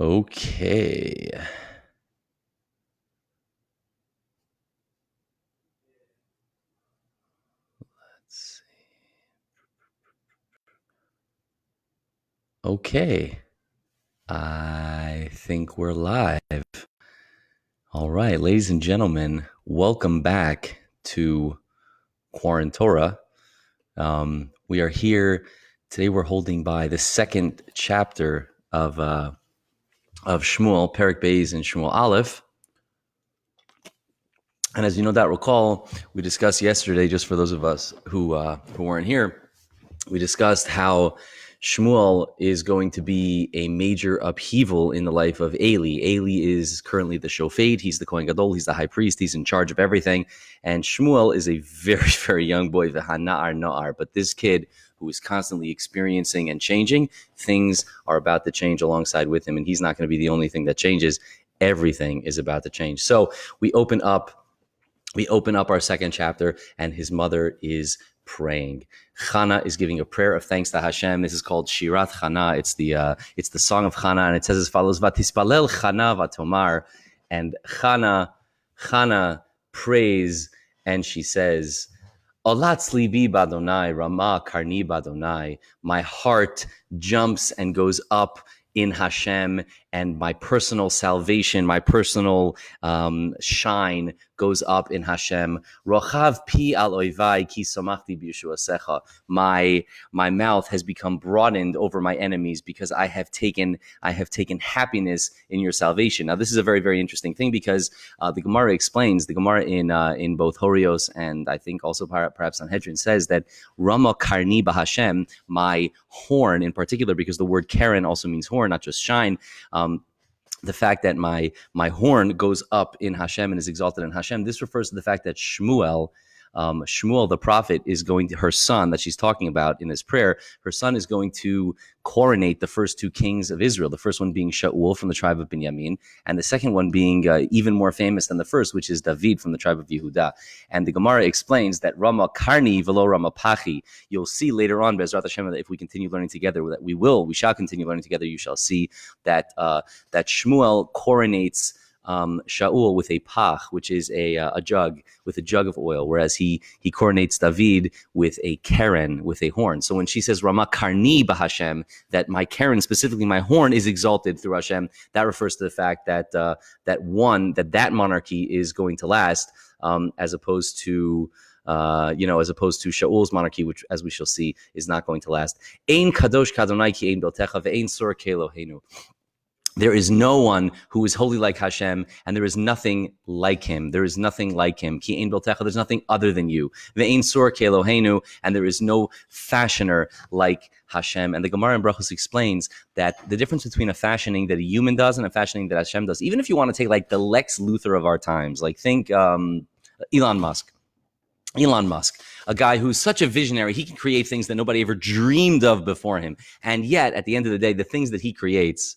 Okay. Let's see. Okay. I think we're live. All right, ladies and gentlemen, welcome back to Quarantora. We are here today. We're holding by the second chapter of Shmuel, Perek Beis, and Shmuel Aleph. And as you no doubt recall, we discussed yesterday, just for those of us who weren't here, we discussed how Shmuel is going to be a major upheaval in the life of Eli. Eli is currently the shofet. He's the Kohen Gadol. He's the high priest. He's in charge of everything. And Shmuel is a very, very young boy, v'hana'ar na'ar. But this kid who is constantly experiencing and changing, things are about to change alongside with him. And he's not going to be the only thing that changes. Everything is about to change. So we open up our second chapter, and his mother is praying. Chana is giving a prayer of thanks to Hashem. This is called Shirat Chana. It's the song of Chana, and it says as follows: Vatispalel Chana vatomar, and Chana prays, and she says, Olatz libi badonai, Rama karni badonai. My heart jumps and goes up in Hashem, and my personal salvation, my personal shine goes up in Hashem. Rochav pi al oivai ki somachti b'yeshuasecha. My mouth has become broadened over my enemies because I have taken happiness in your salvation. Now, this is a very, very interesting thing because the Gemara explains, the Gemara in both Horios and I think also perhaps Sanhedrin says that Rama karni b'Hashem, my horn in particular, because the word Karen also means horn, not just shine. The fact that my horn goes up in Hashem and is exalted in Hashem, this refers to the fact that Shmuel the prophet is going to, her son that she's talking about in this prayer, her son is going to coronate the first two kings of Israel, the first one being Shaul from the tribe of Binyamin, and the second one being even more famous than the first, which is David from the tribe of Yehuda. And the Gemara explains that Rama Karni velo Rama Pachi. You'll see later on, Be'ezrat Hashem, that if we continue learning together, that we shall continue learning together, you shall see that that Shmuel coronates Shaul with a pach, which is a jug, with a jug of oil, whereas he coronates David with a keren, with a horn. So when she says Rama Karni b'Hashem, that my keren, specifically my horn, is exalted through Hashem, that refers to the fact that that monarchy is going to last, as opposed to Shaul's monarchy, which, as we shall see, is not going to last. Ein kadosh kadonai ki ein beltecha ve'ein sur ke'Eloheinu. There is no one who is holy like Hashem, and there is nothing like him. There is nothing like him. Ki ein beltecha, there's nothing other than you. Ve'ein sur ke'Eloheinu, and there is no fashioner like Hashem. And the Gemara in Brachos explains that the difference between a fashioning that a human does and a fashioning that Hashem does, even if you want to take like the Lex Luthor of our times, like think Elon Musk, a guy who's such a visionary, he can create things that nobody ever dreamed of before him. And yet, at the end of the day, the things that he creates,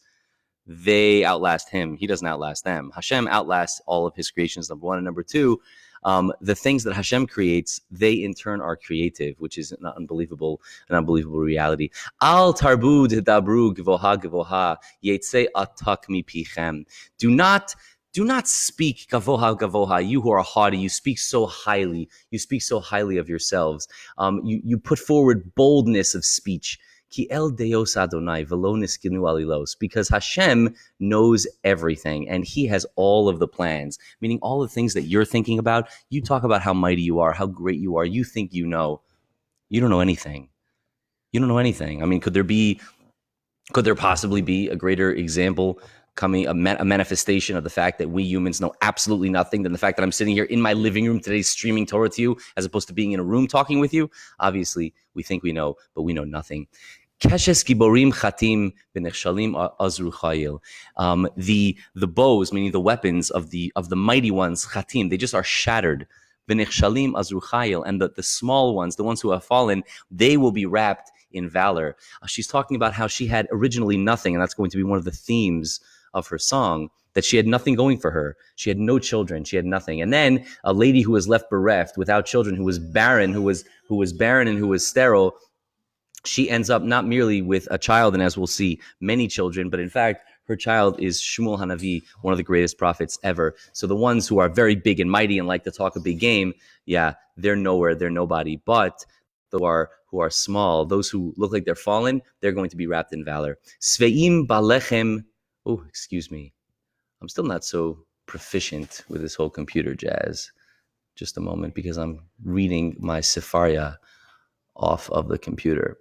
they outlast him. He doesn't outlast them. Hashem outlasts all of his creations, number one. And number two, the things that Hashem creates, they in turn are creative, which is an unbelievable reality. Al tarbud dabru gvoha gvoha yetze atak mi pichem. Do not speak gavoha gavoha. You who are haughty, you speak so highly. You speak so highly of yourselves. You put forward boldness of speech. Ki el Deos Adonai velo niskinu alilos, because Hashem knows everything and he has all of the plans, meaning all the things that you're thinking about. You talk about how mighty you are, how great you are. You think you know. You don't know anything. You don't know anything. I mean, could there possibly be a greater example coming, a manifestation of the fact that we humans know absolutely nothing than the fact that I'm sitting here in my living room today streaming Torah to you, as opposed to being in a room talking with you? Obviously, we think we know, but we know nothing. Keshes giborim chatim v'nechshalim azru chayil. The bows, meaning the weapons of the mighty ones, chatim, they just are shattered. V'nechshalim azru chayil, and the small ones, the ones who have fallen, they will be wrapped in valor. She's talking about how she had originally nothing, and that's going to be one of the themes of her song, that she had nothing going for her. She had no children. She had nothing. And then a lady who was left bereft, without children, who was barren, who was barren and who was sterile, she ends up not merely with a child, and as we'll see, many children, but in fact, her child is Shmuel Hanavi, one of the greatest prophets ever. So the ones who are very big and mighty and like to talk a big game, yeah, they're nowhere, they're nobody. But who are small, those who look like they're fallen, they're going to be wrapped in valor. Sveim balechem. Oh, excuse me. I'm still not so proficient with this whole computer jazz. Just a moment, because I'm reading my Sefaria off of the computer.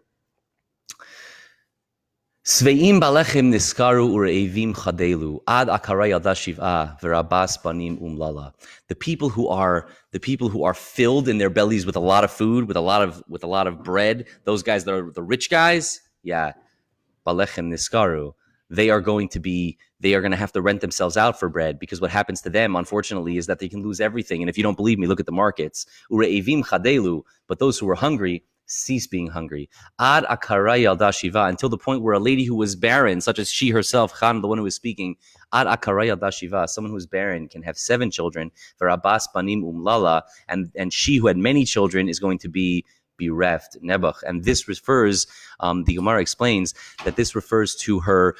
Sveim balechem niskaru ureivim chadelu ad akaray adashivah verabas banim umlala. The people who are filled in their bellies with a lot of food, with a lot of bread. Those guys that are the rich guys, yeah, balechem niskaru. They are going to have to rent themselves out for bread, because what happens to them, unfortunately, is that they can lose everything. And if you don't believe me, look at the markets. Ureivim chadelu, but those who are hungry cease being hungry. Ad akara yalda shiva, until the point where a lady who was barren, such as she herself, Khan, the one who was speaking, ad akara yalda shiva, someone who is barren can have 7 children. Verabas banim umlala, and she who had many children is going to be bereft, nebuch. And this refers, the Gemara explains that this refers to her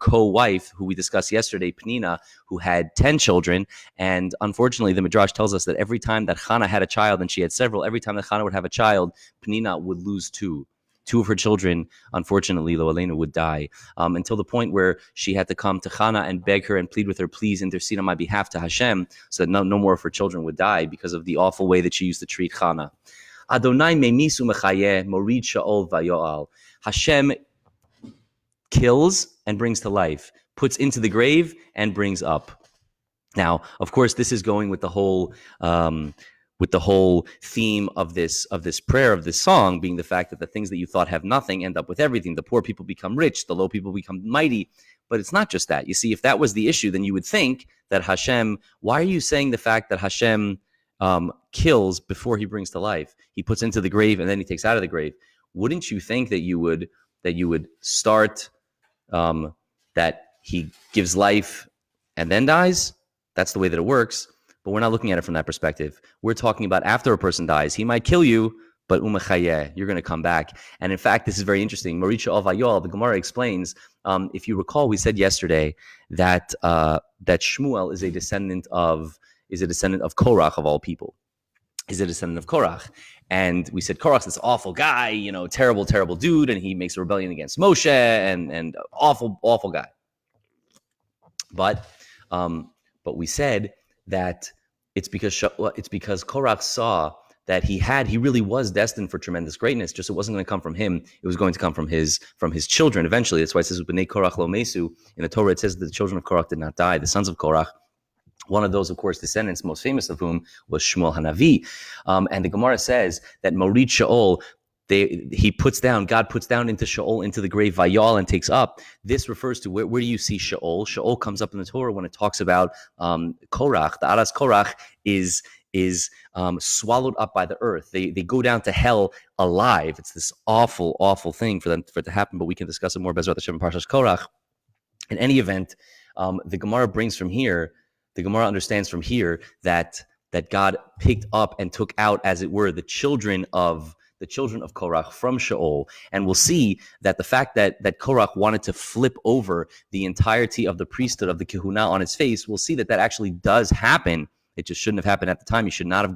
co-wife, who we discussed yesterday, Penina, who had 10 children. And unfortunately, the Midrash tells us that every time that Hannah had a child, and she had several, every time that Hannah would have a child, Penina would lose 2. 2 of her children, unfortunately, Lo Aleinu, would die, until the point where she had to come to Hannah and beg her and plead with her, please intercede on my behalf to Hashem, so that no more of her children would die because of the awful way that she used to treat Hannah. Adonai memisu mechaye morid sha'ol vayoal. Hashem kills and brings to life, puts into the grave and brings up. Now, of course, this is going with the whole theme of this prayer, of this song, being the fact that the things that you thought have nothing end up with everything. The poor people become rich, the low people become mighty. But it's not just that. You see, if that was the issue, then you would think that Hashem. Why are you saying the fact that Hashem kills before he brings to life? He puts into the grave and then he takes out of the grave. Wouldn't you think that you would start that he gives life and then dies? That's the way that it works. But we're not looking at it from that perspective. We're talking about after a person dies, he might kill you, but umechayeh, you're going to come back. And in fact, this is very interesting. Marisha Avayol, the Gemara explains. If you recall, we said yesterday that Shmuel is a descendant of Korach, of all people. Is a descendant of Korach. And we said Korach's this awful guy, terrible, terrible dude, and he makes a rebellion against Moshe, and awful, awful guy. But we said that it's because Korach saw that he really was destined for tremendous greatness. Just it wasn't going to come from him; it was going to come from his children eventually. That's why it says "Bnei Korach lo mesu." In the Torah, it says that the children of Korach did not die. The sons of Korach. One of those, of course, descendants, most famous of whom was Shmuel Hanavi. And the Gemara says that Morid Sha'ol, God puts down into Sha'ol, into the grave, Vayal, and takes up. This refers to, where do you see Sha'ol? Sha'ol comes up in the Torah when it talks about Korach. The Aras Korach is swallowed up by the earth. They go down to hell alive. It's this awful, awful thing for it to happen, but we can discuss it more, Bezrat Hashem, in Parshas Korach. In any event, the Gemara brings from here, the Gemara understands from here that God picked up and took out, as it were, the children of Korach from Sha'ol. And we'll see that the fact that Korach wanted to flip over the entirety of the priesthood, of the Kehuna, on his face, we'll see that actually does happen. It just shouldn't have happened at the time. He should not have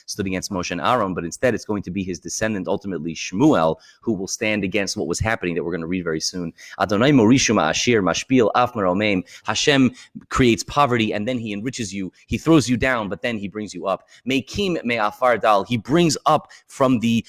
stood against Moshe and Aaron, but instead it's going to be his descendant, ultimately Shmuel, who will stand against what was happening, that we're going to read very soon. Adonai morishu ma'ashir mashpil af meromeim. Hashem creates poverty and then he enriches you. He throws you down, but then he brings you up. Mekim me'afar dal. He brings up from the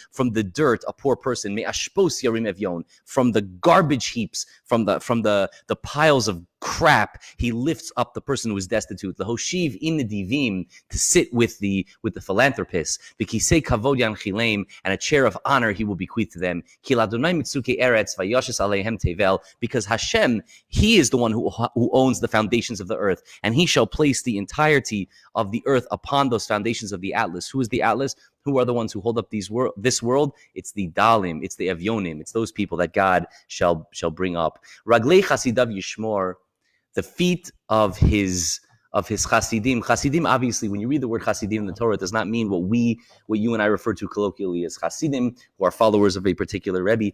dirt a poor person. Me'ashpos yarim evyon. From the garbage heaps, from the piles of crap, he lifts up the person who is destitute. The hoshiv in the divim, to sit with the philanthropists. B'kisei kavod yanchilem, and a chair of honor he will bequeath to them. Kil Adonai mitzuke eretz vayoshes aleihem tevel, because Hashem, he is the one who owns the foundations of the earth, and he shall place the entirety of the earth upon those foundations of the Atlas. Who is the Atlas? Who are the ones who hold up this world? It's the Dalim, it's the Evyonim, it's those people that God shall bring up. Raglei chasidav yishmor, the feet of his of his Chasidim. Chasidim, obviously, when you read the word Chasidim in the Torah, it does not mean what you and I refer to colloquially as Chasidim, who are followers of a particular Rebbe.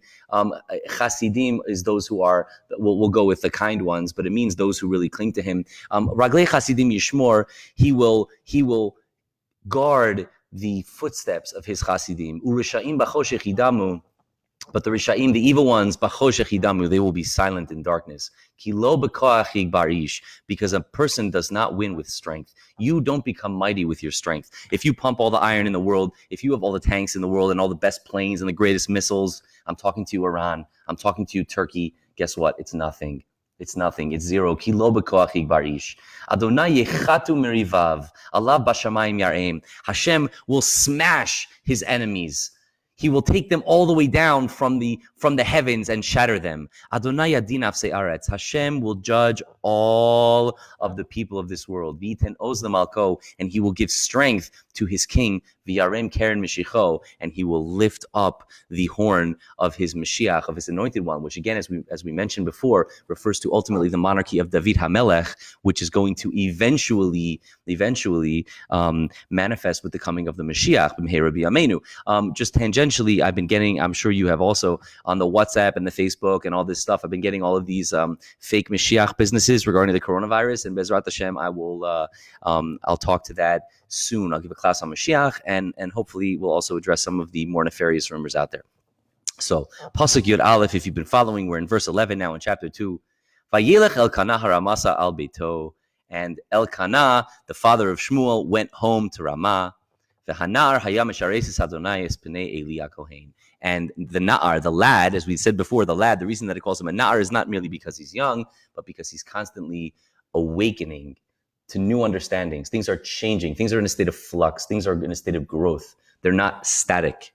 Chasidim is those who are, we'll go with the kind ones, but it means those who really cling to him. Raglei Chasidim Yishmor, he will guard the footsteps of his Chasidim. Urishaim b'choshech yidamu. But the Rishaim, the evil ones, b'choshech yidamu, they will be silent in darkness. Ki lo b'koach yigbarish, because a person does not win with strength. You don't become mighty with your strength. If you pump all the iron in the world, if you have all the tanks in the world and all the best planes and the greatest missiles, I'm talking to you, Iran, I'm talking to you, Turkey, guess what? It's nothing. It's nothing. It's zero. Ki lo b'koach yigbarish. Adonai yechatu merivav, Allah b'shamayim yareim. Hashem will smash his enemies. He will take them all the way down from the heavens and shatter them. Adonai yadin afsei aretz. Hashem will judge all of the people of this world. V'yiten oz lemalko, and he will give strength to his king. V'yarem keren mishicho, and he will lift up the horn of his Mashiach, of his anointed one, which again, as we mentioned before, refers to ultimately the monarchy of David HaMelech, which is going to eventually manifest with the coming of the Mashiach, b'mheira b'yameinu. Just tangentially, I've been getting, I'm sure you have also, on the WhatsApp and the Facebook and all this stuff, I've been getting all of these fake Mashiach businesses regarding the coronavirus, and Bezrat Hashem, I will, I'll talk to that soon. I'll give a class on Mashiach, and hopefully we'll also address some of the more nefarious rumors out there. So, Pasuk Yud Aleph, if you've been following, we're in verse 11 now in chapter 2. Vayelech Elkanah haramasa al beito, and Elkanah, the father of Shmuel, went home to Ramah. V'hanar hayam misharesis Adonai es pnei Eli HaKohen. And the Na'ar, the lad, as we said before, the lad, the reason that it calls him a Na'ar is not merely because he's young, but because he's constantly awakening to new understandings. Things are changing. Things are in a state of flux. Things are in a state of growth. They're not static.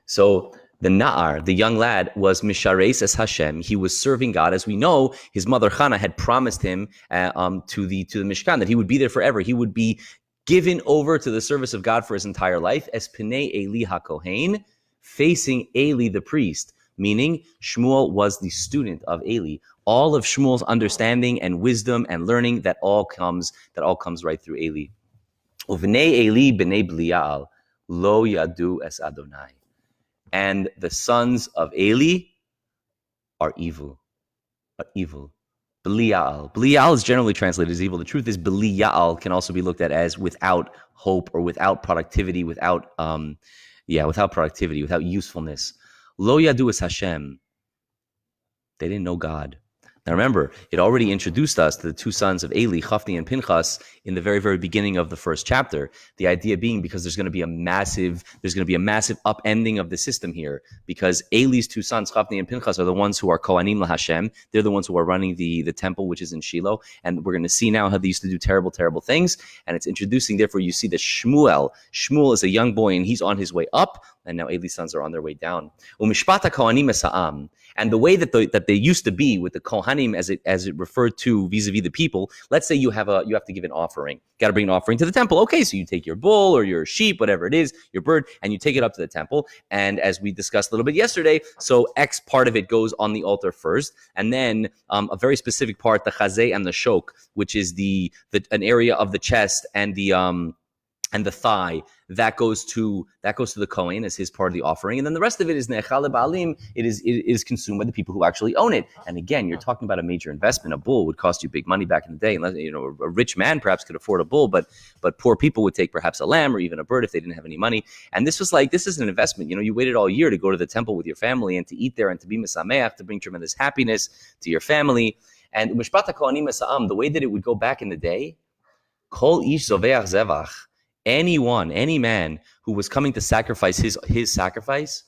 So the Na'ar, the young lad, was Mishares as Hashem. He was serving God. As we know, his mother Chana had promised him to the Mishkan, that he would be there forever. He would be given over to the service of God for his entire life, as Pnei Eli HaKohen, facing Eli the priest, meaning Shmuel was the student of Eli. All of Shmuel's understanding and wisdom and learning, that all comes right through Eli. Uvnei Eli b'nei Belial lo yadu es Adonai. And the sons of Eli are evil. Belial. Belial is generally translated as evil. The truth is, Belial can also be looked at as without hope or without productivity, without usefulness. Lo yadu es Hashem. They didn't know God. Now remember, it already introduced us to the two sons of Eli, Chafni and Pinchas, in the very, very beginning of the first chapter. The idea being because there's going to be a massive upending of the system here, because Eli's two sons, Chafni and Pinchas, are the ones who are Kohanim LaHashem. They're the ones who are running the temple, which is in Shiloh. And we're going to see now how they used to do terrible, terrible things. And it's introducing, therefore, you see that Shmuel is a young boy, and he's on his way up, and now Eli's sons are on their way down. Umishpata Kohanim Esa'am. And the way that they used to be with the Kohanim, as it referred to vis-a-vis the people, let's say you have to give an offering. Got to bring an offering to the temple. Okay, so you take your bull or your sheep, whatever it is, your bird, and you take it up to the temple. And as we discussed a little bit yesterday, so X part of it goes on the altar first, and then a very specific part, the chazeh and the shok, which is an area of the chest and the thigh, that goes to the Kohen as his part of the offering, and then the rest of it is ne'echal ba'alim. It is consumed by the people who actually own it. And again, you're talking about a major investment. A bull would cost you big money back in the day. Unless, a rich man perhaps could afford a bull, but poor people would take perhaps a lamb or even a bird if they didn't have any money. And this is an investment. You waited all year to go to the temple with your family and to eat there and to be mesameach, to bring tremendous happiness to your family. And mishpat kohanim esa'am, the way that it would go back in the day, kol ish zoveach zevach. Any man who was coming to sacrifice his sacrifice,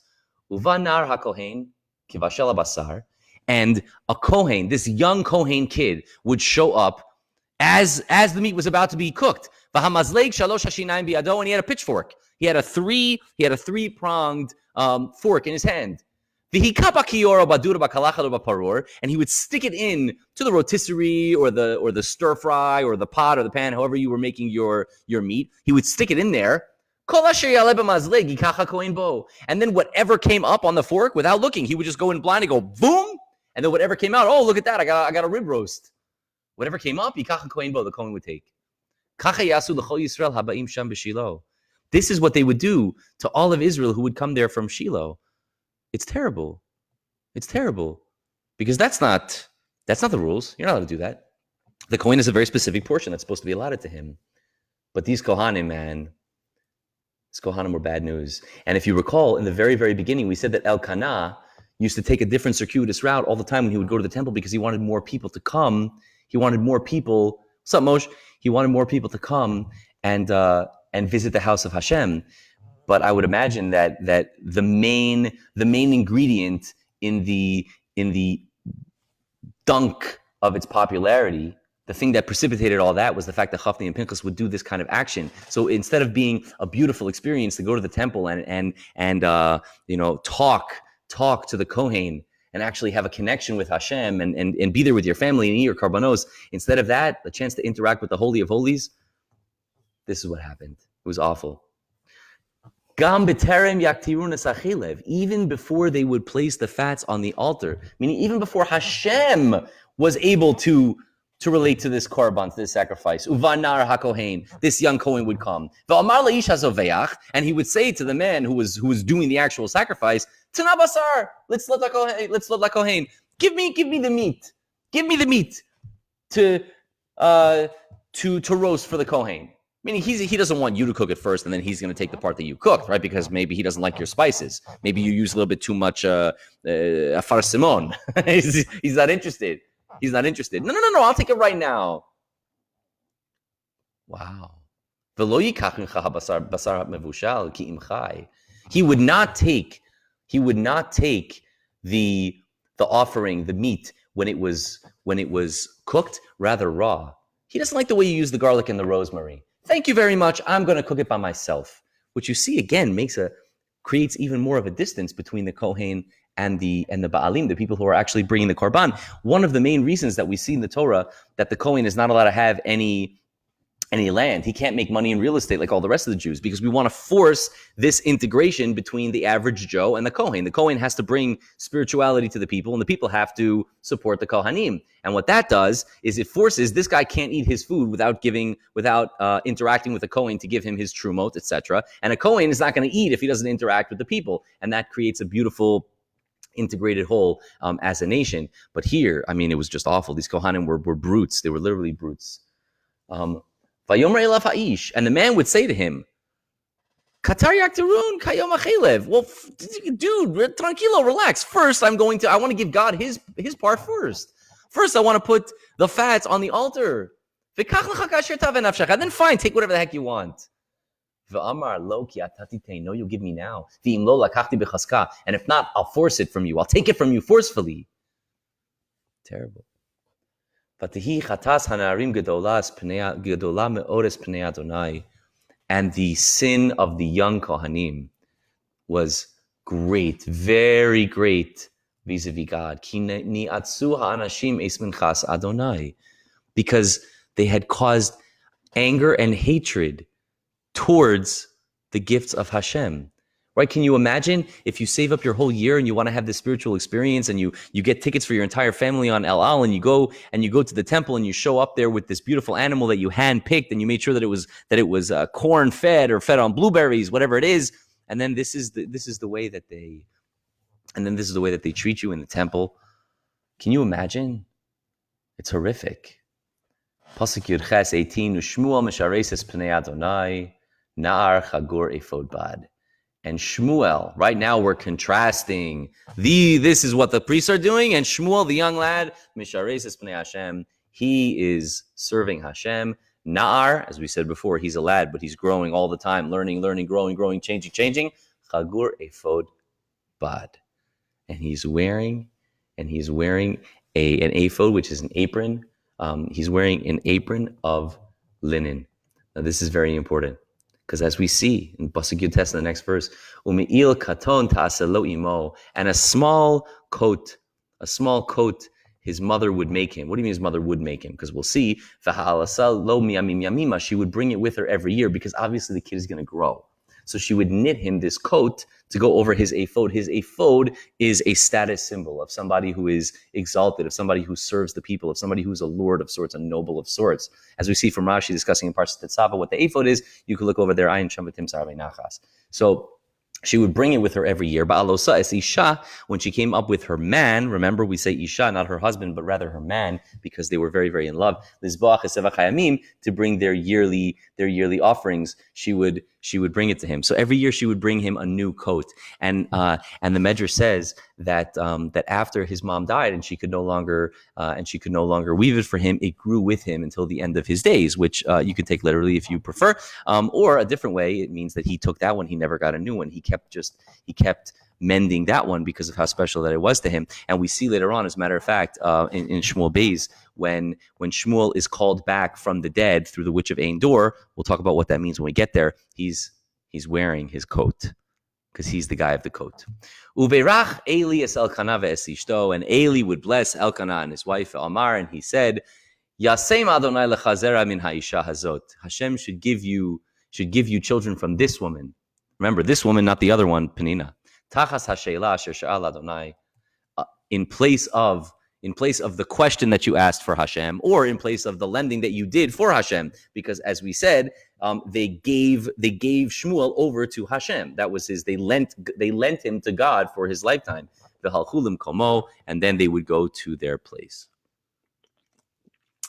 uvanar hakohen kivashel basar, and a kohen, this young kohen kid, would show up as the meat was about to be cooked. Vahamazleg shalosh hashinayim biado, and he had a pitchfork. He had a three-pronged fork in his hand. And he would stick it in to the rotisserie or the stir fry or the pot or the pan, however you were making your meat. He would stick it in there. And then whatever came up on the fork, without looking, he would just go in blind and go boom. And then whatever came out, oh, look at that, I got a rib roast. Whatever came up, the Kohen would take. This is what they would do to all of Israel who would come there from Shiloh. It's terrible. It's terrible. Because that's not the rules. You're not allowed to do that. The Kohen is a very specific portion that's supposed to be allotted to him. But these Kohanim, man, these Kohanim were bad news. And if you recall, in the very, very beginning, we said that Elkanah used to take a different circuitous route all the time when he would go to the temple because he wanted more people to come. He wanted more people. What's up, Moshe? He wanted more people to come and visit the house of Hashem. But I would imagine that the main ingredient in the dunk of its popularity, the thing that precipitated all that, was the fact that Chafni and Pinchas would do this kind of action. So instead of being a beautiful experience to go to the temple and talk to the Kohen and actually have a connection with Hashem and be there with your family and eat your karbanos, instead of that, the chance to interact with the Holy of Holies, this is what happened. It was awful. Gam b'terem yaktirun es achilev, even before they would place the fats on the altar, meaning even before Hashem was able to relate to this korban, to this sacrifice. Uvanar hakohen, this young Kohen would come. V'amar leish hazoveach, and he would say to the man who was doing the actual sacrifice, Tana basar, let's let the Kohen, give me the meat, to roast for the Kohen. Meaning he doesn't want you to cook it first, and then he's going to take the part that you cooked, right? Because maybe he doesn't like your spices. Maybe you use a little bit too much afar simon. He's not interested. He's not interested. No, I'll take it right now. Wow. He would not take the offering, the meat, when it was cooked, rather raw. He doesn't like the way you use the garlic and the rosemary. Thank you very much. I'm going to cook it by myself. Which you see again creates even more of a distance between the Kohen and the Baalim, the people who are actually bringing the korban. One of the main reasons that we see in the Torah that the Kohen is not allowed to have any land. He can't make money in real estate like all the rest of the Jews, because we want to force this integration between the average Joe and the Kohen. The Kohen has to bring spirituality to the people, and the people have to support the Kohanim. And what that does is it forces this guy can't eat his food without interacting with the Kohen to give him his trumot, etc. And a Kohen is not going to eat if he doesn't interact with the people, and that creates a beautiful integrated whole as a nation. But here, it was just awful. These Kohanim were brutes. They were literally brutes. And the man would say to him, Katar yakterun kayom achelev. Well, dude, tranquilo, relax. First, I want to give God his part first. First, I want to put the fats on the altar. And then fine, take whatever the heck you want. No, you'll give me now. And if not, I'll force it from you. I'll take it from you forcefully. Terrible. And the sin of the young Kohanim was great, very great vis-a-vis God. Because they had caused anger and hatred towards the gifts of Hashem. Right? Can you imagine if you save up your whole year and you want to have this spiritual experience, and you get tickets for your entire family on El Al, and you go to the temple and you show up there with this beautiful animal that you handpicked and you made sure that it was corn fed or fed on blueberries, whatever it is, and then this is the way that they treat you in the temple. Can you imagine? It's horrific. Pasuk Yud Ches 18, Shmuel Meshareses Pnei Adonai Na'ar Chagur Ephod Bad. And Shmuel, right now we're contrasting. This is what the priests are doing, and Shmuel, the young lad, Mishareses Pnei Hashem, he is serving Hashem. Na'ar, as we said before, he's a lad, but he's growing all the time, learning, growing, changing. Chagur Ephod Bad. And he's wearing an ephod, which is an apron. He's wearing an apron of linen. Now this is very important. Because as we see in Pasuk Yud Tes in the next verse, Ume'il katon ta'aselo imo, and a small coat his mother would make him. What do you mean his mother would make him? Because we'll see, V'ha'alasal lo miyamim yamima, she would bring it with her every year, because obviously the kid is going to grow. So she would knit him this coat to go over his ephod. His ephod is a status symbol of somebody who is exalted, of somebody who serves the people, of somebody who's a lord of sorts, a noble of sorts. As we see from Rashi discussing in Parshat Tetzava what the ephod is, you can look over there, Ayin Shamatim Sarvei Nachas. So she would bring it with her every year. Ba'alosa es isha, when she came up with her man, remember we say isha, not her husband, but rather her man, because they were very, very in love. Lizbach esevach hayamim, to bring their yearly offerings, she would bring it to him. So every year she would bring him a new coat. And the Medrash says that after his mom died and she could no longer weave it for him, it grew with him until the end of his days, which you can take literally if you prefer, or a different way. It means that he took that one, he never got a new one. He kept mending that one because of how special that it was to him. And we see later on, as a matter of fact, in Shmuel Beis, when Shmuel is called back from the dead through the witch of Ein Dor, we'll talk about what that means when we get there. He's wearing his coat because he's the guy of the coat. Uveirach Eli es Elkanah ve'es ishto, and Eli would bless Elkanah and his wife Amar, and he said, Yasem Adonai lechazera min ha'isha hazot. Hashem should give you children from this woman. Remember, this woman, not the other one, Penina. Tachas ha'sheila asher sha'al Adonai, in place of the question that you asked for Hashem, or in place of the lending that you did for Hashem, because as we said, they gave Shmuel over to Hashem. That was they lent him to God for his lifetime. V'halchulim komo, and then they would go to their place.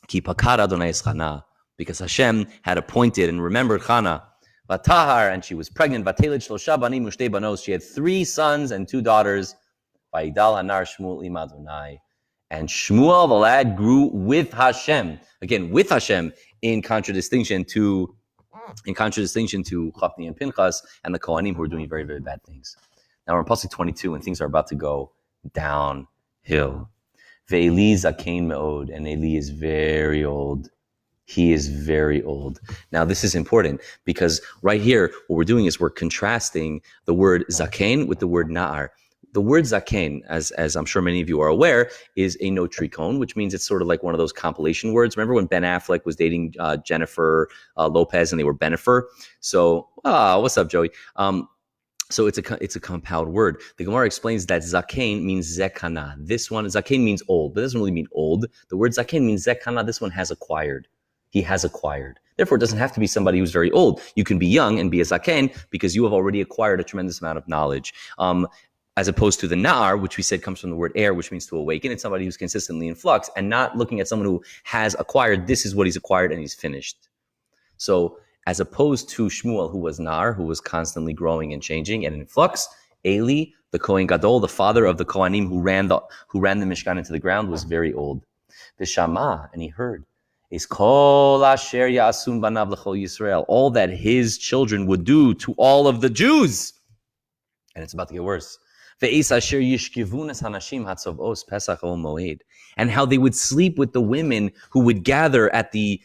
Ki pakad Adonai es Chana, because Hashem had appointed and remembered Chana. Vatahar, and she was pregnant. Vateled shlosha banim u'shtei banos. She had 3 sons and 2 daughters. Vayidal hanar Shmuel im Adonai. And Shmuel, the lad, grew with Hashem. Again, with Hashem, in contradistinction to Chafni and Pinchas and the Kohanim, who were doing very, very bad things. Now we're in Pasuk 22, and things are about to go downhill. Ve'eli zakein me'od, and Eli is very old. He is very old. Now, this is important because right here, what we're doing is we're contrasting the word zaken with the word na'ar. The word zaken, as I'm sure many of you are aware, is a notricon, which means it's sort of like one of those compilation words. Remember when Ben Affleck was dating Jennifer Lopez and they were Benifer? So, what's up, Joey? So it's a compound word. The Gemara explains that zaken means zekana. This one, zaken means old, but it doesn't really mean old. The word zaken means zekana. This one has acquired. He has acquired. Therefore, it doesn't have to be somebody who's very old. You can be young and be a zaken because you have already acquired a tremendous amount of knowledge. As opposed to the na'ar, which we said comes from the word air, which means to awaken. It's somebody who's consistently in flux, and not looking at someone who has acquired. This is what he's acquired and he's finished. So as opposed to Shmuel, who was na'ar, who was constantly growing and changing and in flux, Eli, the Kohen Gadol, the father of the Kohanim who ran the Mishkan into the ground, was very old. V'shama, and he heard, is kol asher ya'asun banav l'chol Yisrael, all that his children would do to all of the Jews. And it's about to get worse. And how they would sleep with the women who would gather at the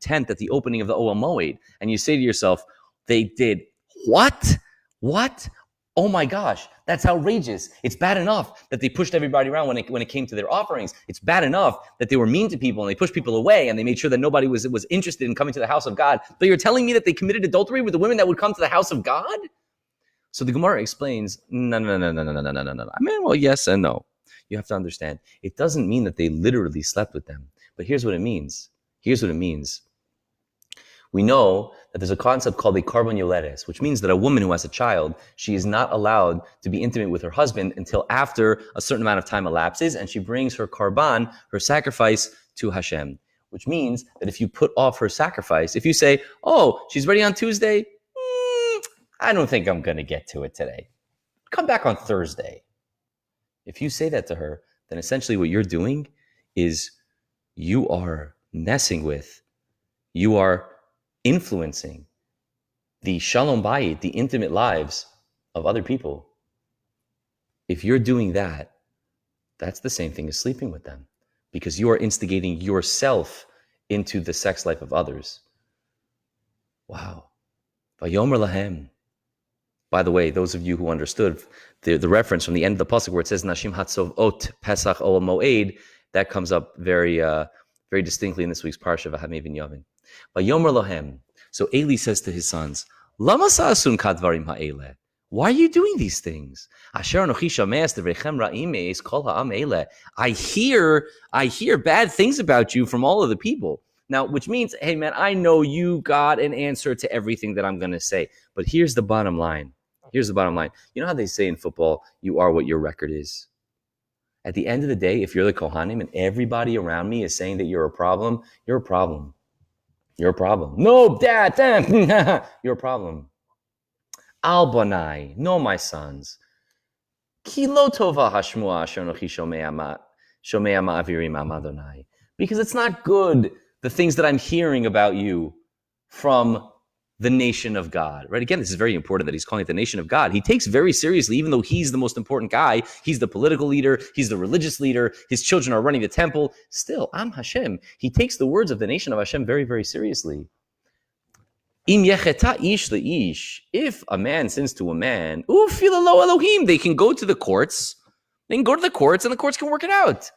tent at the opening of the Oel Moed. And you say to yourself, they did what? What? Oh my gosh, that's outrageous. It's bad enough that they pushed everybody around when it came to their offerings. It's bad enough that they were mean to people and they pushed people away and they made sure that nobody was interested in coming to the house of God. But you're telling me that they committed adultery with the women that would come to the house of God? So the Gemara explains, no. I mean, well, yes and no. You have to understand, it doesn't mean that they literally slept with them. But here's what it means. We know that there's a concept called a carbon yoleres, which means that a woman who has a child, she is not allowed to be intimate with her husband until after a certain amount of time elapses, and she brings her karban, her sacrifice, to Hashem. Which means that if you put off her sacrifice, if you say, oh, she's ready on Tuesday, I don't think I'm going to get to it today. Come back on Thursday. If you say that to her, then essentially what you're doing is you are messing with, you are influencing the shalom bayit, the intimate lives of other people. If you're doing that, that's the same thing as sleeping with them, because you are instigating yourself into the sex life of others. Wow. Vayomer lahem. By the way, those of you who understood the reference from the end of the pasuk where it says Nashim Hatzov Ot Pesach Oel Moed, that comes up very distinctly in this week's parsha V'Hamei V'Yavin. Vayomer Lohem. So Eli says to his sons, Lama sa'asun kadvarim ha'ele. Why are you doing these things? Asher anochi shameas devrechem ra'im me'es kol ha'am ele. I hear bad things about you from all of the people. Now, which means, hey man, I know you got an answer to everything that I'm going to say. But here's the bottom line. Here's the bottom line. You know how they say in football, you are what your record is? At the end of the day, if you're the Kohanim and everybody around me is saying that you're a problem, you're a problem. You're a problem. No, dad, you're a problem. Al banai, no, my sons. Ki lo tova hashmua asher nochi shomea ma'avirim am Adonai. Because it's not good, the things that I'm hearing about you from the nation of God, right? Again, this is very important that he's calling it the nation of God. He takes very seriously, even though he's the most important guy, he's the political leader, he's the religious leader, his children are running the temple. Still, Am Hashem, he takes the words of the nation of Hashem very, very seriously. Im yecheta ish leish, if a man sins to a man, ufila lo Elohim, they can go to the courts, and the courts can work it out.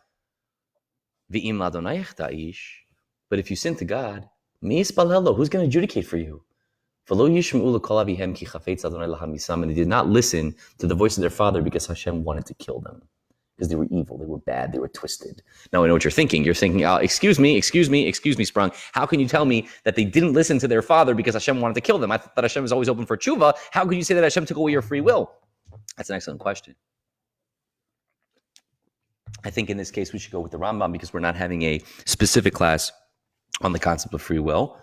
V'im ladonai yecheta ish, but if you sin to God, mi yispalelo, who's going to adjudicate for you? And they did not listen to the voice of their father because Hashem wanted to kill them. Because they were evil, they were bad, they were twisted. Now I know what you're thinking. You're thinking, excuse me, Sprung. How can you tell me that they didn't listen to their father because Hashem wanted to kill them? I thought that Hashem was always open for tshuva. How could you say that Hashem took away your free will? That's an excellent question. I think in this case we should go with the Rambam because we're not having a specific class on the concept of free will.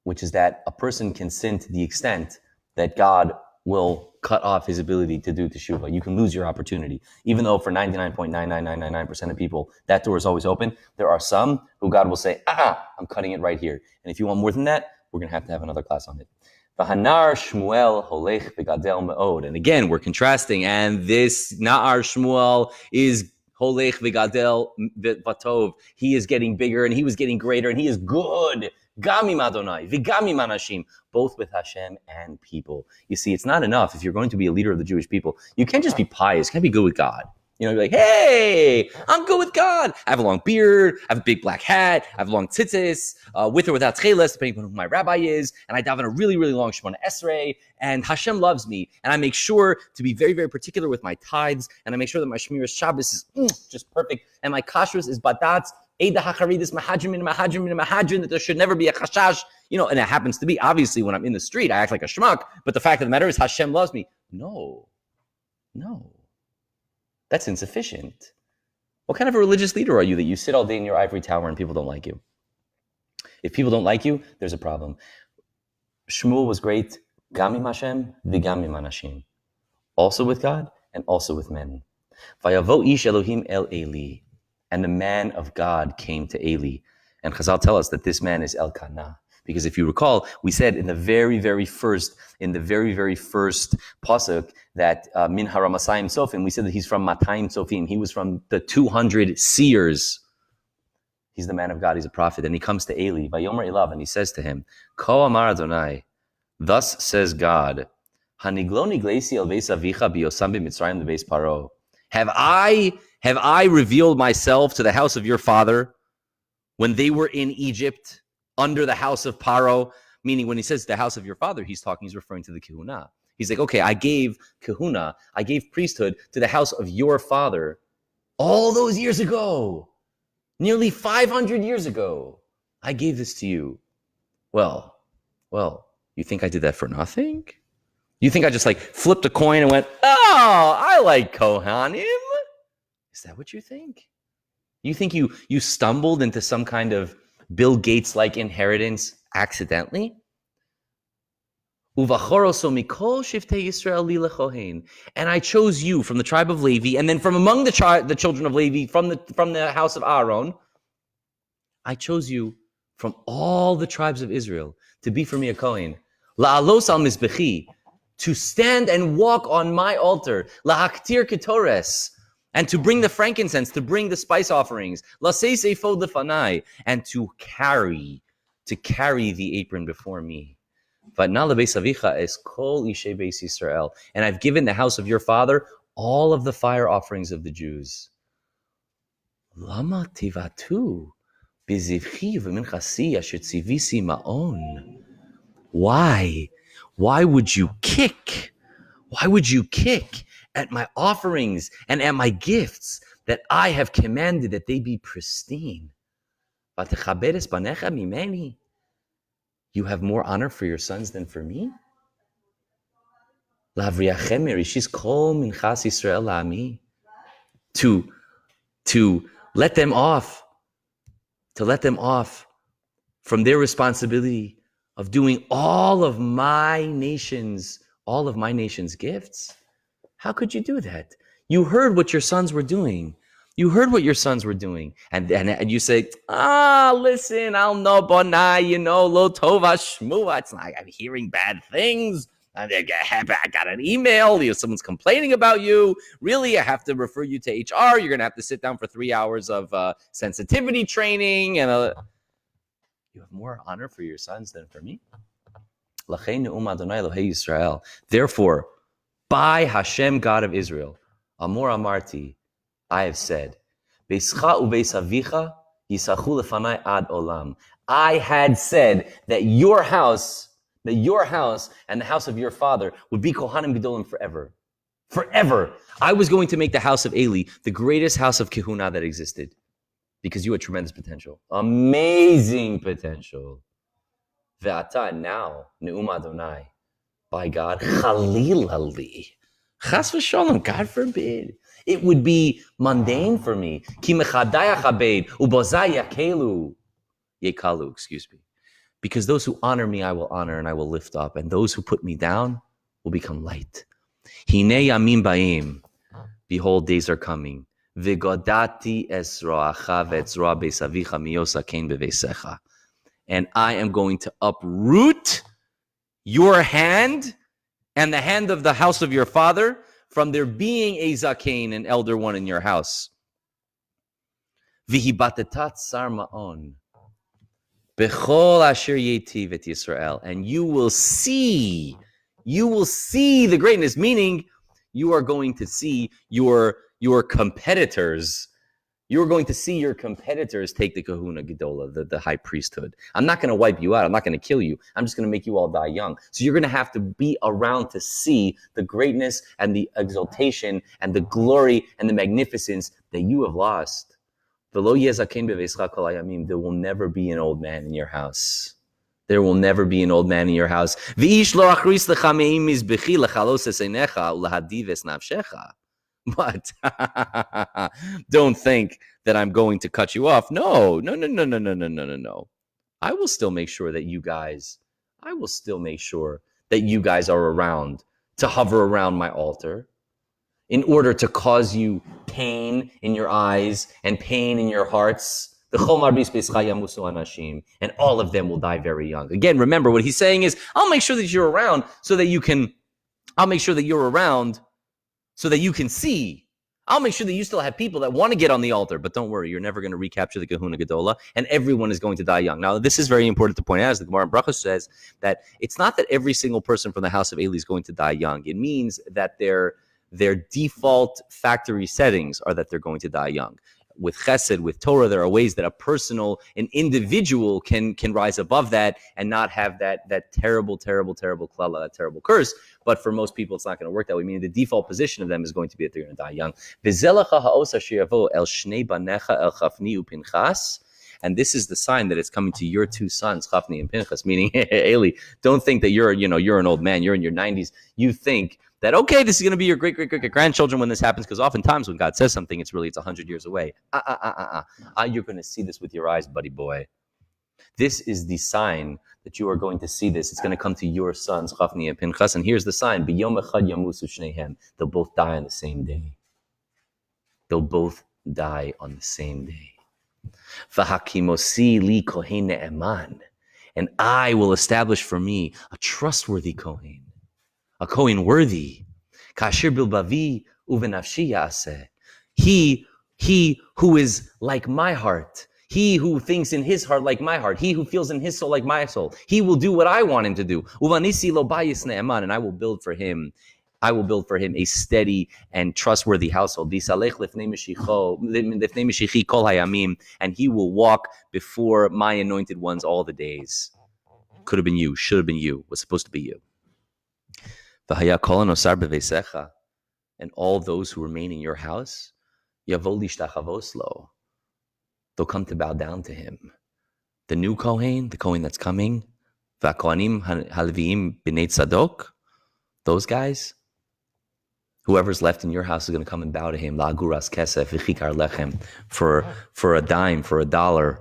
Which is that a person can sin to the extent that God will cut off his ability to do teshuvah. You can lose your opportunity. Even though for 99.99999% of people, that door is always open, there are some who God will say, I'm cutting it right here. And if you want more than that, we're going to have another class on it. V'hanar Shmuel holech v'gadel me'od. And again, we're contrasting, and this Na'ar Shmuel is holech v'gadel v'tov. He is getting bigger, and he was getting greater, and he is good. Gamim Adonai, v'gamim anashim, both with Hashem and people. You see, it's not enough if you're going to be a leader of the Jewish people. You can't just be pious. You can't be good with God. You know, you're like, hey, I'm good with God. I have a long beard. I have a big black hat. I have long tzitzis, with or without tcheles, depending on who my rabbi is. And I daven a really, really long Shemona Esrei. And Hashem loves me. And I make sure to be very, very particular with my tithes. And I make sure that my Shmiras Shabbos is just perfect. And my kashrus is badatz. That there should never be a chashash, and it happens to be, obviously, when I'm in the street, I act like a schmuck, but the fact of the matter is Hashem loves me. No, that's insufficient. What kind of a religious leader are you that you sit all day in your ivory tower and people don't like you? If people don't like you, there's a problem. Shmuel was great, gamim Hashem, v'gamim anashim, also with God and also with men. Vayavo ish Elohim el Eli. And the man of God came to Eli. And Chazal tell us that this man is Elkanah. Because if you recall, we said in the very, very first pasuk that Min Haramasayim Sofim, we said that he's from Matayim Sofim. He was from the 200 seers. He's the man of God. He's a prophet. And he comes to Eli, Vayomer Elav, and he says to him, Ko Amar Adonai, thus says God, Haniglo niglesi el beis avicha biyosam b'mitzrayim lebeis paro. Have I revealed myself to the house of your father when they were in Egypt under the house of Paro? Meaning when he says the house of your father, he's referring to the Kehuna. He's like, okay, I gave Kehuna, I gave priesthood to the house of your father all those years ago, nearly 500 years ago. I gave this to you. Well, you think I did that for nothing? You think I just flipped a coin and went, I like Kohanim? Is that what you think? You think you stumbled into some kind of Bill Gates-like inheritance accidentally? And I chose you from the tribe of Levi, and then from among the children of Levi, from the house of Aaron, I chose you from all the tribes of Israel to be for me a Kohen. La'alos al mizbechi, to stand and walk on my altar. La'aktir ketores, and to bring the frankincense, to bring the spice offerings, lasei seifod lefanai, and to carry the apron before me. V'atna lebeis avicha es kol ishei beis Yisrael, and I've given the house of your father all of the fire offerings of the Jews. Lama tivatu bizivchi v'minchasi asher tzivisi ma'on. Why Why would you kick? Why would you kick at my offerings and at my gifts that I have commanded that they be pristine? You have more honor for your sons than for me? To let them off, from their responsibility of doing all of my nation's gifts. How could you do that? You heard what your sons were doing. And you say, listen, I'll know bonai, lo tova shmua. It's like I'm hearing bad things. I got an email. Someone's complaining about you. Really, I have to refer you to HR. You're going to have to sit down for 3 hours of sensitivity training. And you have more honor for your sons than for me. Therefore, by Hashem, God of Israel, Amor Amarti, I have said, Beischa ubeis avicha yisachu lefanai ad olam. I had said that your house and the house of your father would be Kohanim Gedolim forever. Forever. I was going to make the house of Eli the greatest house of Kehuna that existed because you had tremendous potential. Amazing potential. Ve'ata, now, Ne'um Adonai, by God, Chalil Ali. Chas v'sholom, God forbid. It would be mundane for me. Ki mechadai achabed, ubozai yekalu, excuse me. Because those who honor me, I will honor and I will lift up. And those who put me down will become light. Hine yamim ba'im. Behold, days are coming. V'godati esroacha v'etzroa besavicha miyosa kein bevesecha. And I am going to uproot your hand and the hand of the house of your father from there being a zakein, an elder one in your house. V'hibatetat sar ma'on. Bechol asher yetiv et Yisrael. And you will see the greatness, meaning you are going to see your competitors. You're going to see your competitors take the kahuna gedola, the high priesthood. I'm not going to wipe you out. I'm not going to kill you. I'm just going to make you all die young. So you're going to have to be around to see the greatness and the exaltation and the glory and the magnificence that you have lost. There will never be an old man in your house. There will never be an old man in your house. But don't think that I'm going to cut you off. No. I will still make sure that you guys are around to hover around my altar in order to cause you pain in your eyes and pain in your hearts. And all of them will die very young. Again, remember what he's saying is, I'll make sure that you're around so that you can see. I'll make sure that you still have people that want to get on the altar, but don't worry, you're never going to recapture the Kahuna Gedola, and everyone is going to die young. Now, this is very important to point out, as the Gemara in Brachos says, that it's not that every single person from the house of Eli is going to die young. It means that their default factory settings are that they're going to die young. With Chesed, with Torah, there are ways that an individual can rise above that and not have that terrible klala, that terrible curse. But for most people, it's not going to work that way. Meaning the default position of them is going to be that they're going to die young. And this is the sign that it's coming to your two sons, Chafni and Pinchas. Meaning, Eli, don't think that you're an old man. You're in your 90s. You think that, okay, this is going to be your great-great-great-grandchildren when this happens, because oftentimes when God says something, it's 100 years away. You're going to see this with your eyes, buddy boy. This is the sign that you are going to see this. It's going to come to your sons, Chafni and Pinchas, and here's the sign. B'yom echad yamusu shnehem. They'll both die on the same day. V'hakimosi li kohen ne'eman. And I will establish for me a trustworthy Kohen. A Kohen worthy. Kasher bilbavi uvenafshi yaseh. He who is like my heart. He who thinks in his heart like my heart. He who feels in his soul like my soul. He will do what I want him to do. Uvanisi lo bayis ne'eman. And I will build for him a steady and trustworthy household. Disalech lifnei mashichi kol hayamim. And he will walk before my anointed ones all the days. Could have been you, should have been you, was supposed to be you. V'haya kol hanosar b'veisecha, and all those who remain in your house, yavo lishtachavos lo, they'll come to bow down to him. The new Kohen, the Kohen that's coming, v'hakohanim halviim b'nei tzadok, those guys, whoever's left in your house is going to come and bow to him. La'aguras kesef v'chikar lechem, for a dime, for $1,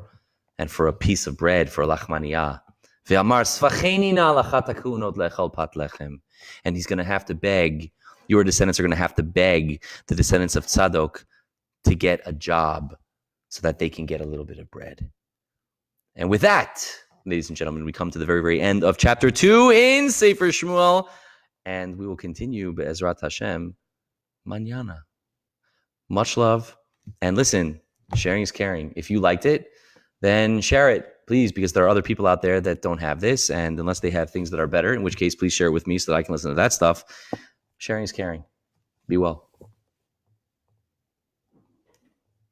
and for a piece of bread, for a lachmaniyah. Ve'amar sfacheni na lachat hakunot lechol pat lechem, and he's going to have to beg. Your descendants are going to have to beg the descendants of Tzadok to get a job so that they can get a little bit of bread. And with that, ladies and gentlemen, we come to the very, very end of chapter 2 in Sefer Shmuel, and we will continue be'ezrat Hashem mañana. Much love, and listen, sharing is caring. If you liked it, then share it, please, because there are other people out there that don't have this, and unless they have things that are better, in which case, please share it with me so that I can listen to that stuff. Sharing is caring. Be well.